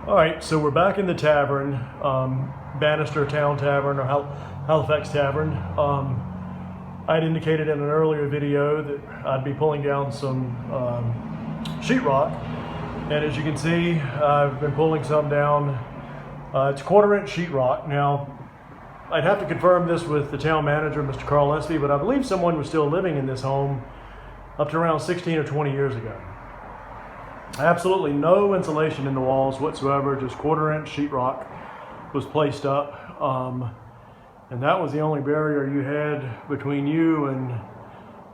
All right, so we're back in the Tavern, Bannister Town Tavern, or Halifax Tavern. I'd indicated in an earlier video that I'd be pulling down some sheetrock, and as you can see, I've been pulling some down. It's 1/4-inch sheetrock. Now, I'd have to confirm this with the town manager, Mr. Carl Espy, but I believe someone was still living in this home up to around 16 or 20 years ago. Absolutely no insulation in the walls whatsoever, just 1/4-inch sheetrock was placed up. And that was the only barrier you had between you and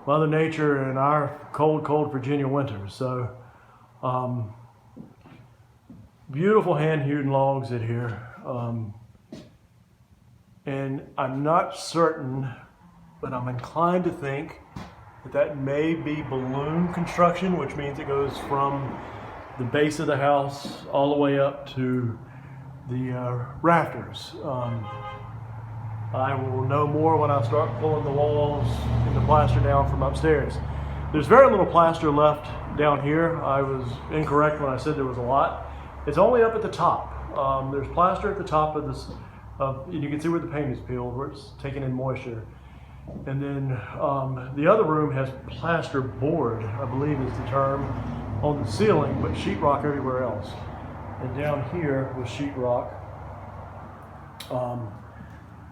Mother Nature and our cold, cold Virginia winters. So, beautiful hand-hewn logs in here. And I'm not certain, but I'm inclined to think that may be balloon construction, which means it goes from the base of the house all the way up to the rafters. I will know more when I start pulling the walls and the plaster down from upstairs. There's very little plaster left down here. I was incorrect when I said there was a lot. It's only up at the top. There's plaster at the top of this, and you can see where the paint is peeled, where it's taking in moisture. And then the other room has plaster board, I believe is the term, on the ceiling, but sheetrock everywhere else. And down here was sheetrock.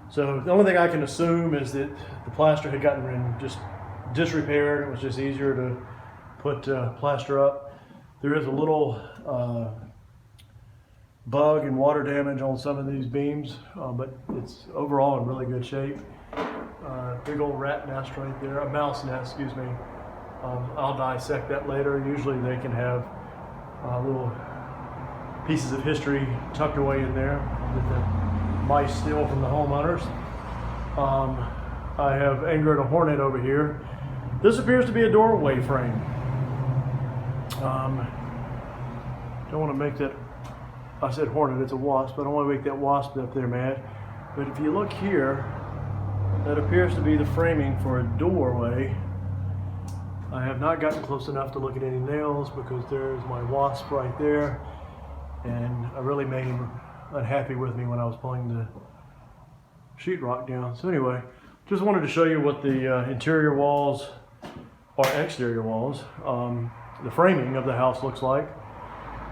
So the only thing I can assume is that the plaster had gotten just disrepaired. It was just easier to put plaster up. There is a little bug and water damage on some of these beams, but it's overall in really good shape. Big old rat nest right there, a mouse nest, excuse me. I'll dissect that later. Usually they can have little pieces of history tucked away in there that the mice steal from the homeowners. I have angered a hornet over here. This appears to be a doorway frame. Don't want to make that, I said hornet, it's a wasp. I don't want to make that wasp up there mad. But if you look here, that appears to be the framing for a doorway. I have not gotten close enough to look at any nails because there's my wasp right there. And I really made him unhappy with me when I was pulling the sheetrock down. So anyway, just wanted to show you what the interior walls or exterior walls, the framing of the house looks like.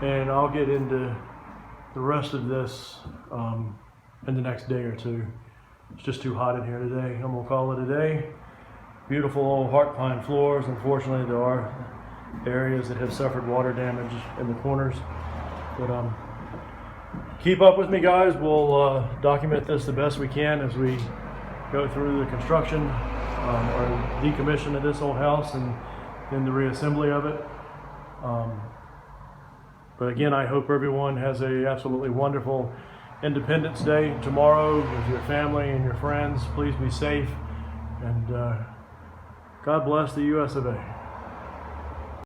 And I'll get into the rest of this in the next day or two. It's just too hot in here today. I'm gonna call it a day. Beautiful old heart pine floors. Unfortunately, there are areas that have suffered water damage in the corners. But keep up with me, guys. We'll document this the best we can as we go through the construction or decommission of this old house and then the reassembly of it. But again, I hope everyone has a absolutely wonderful Independence Day tomorrow with your family and your friends. Please be safe, and God bless the US of A.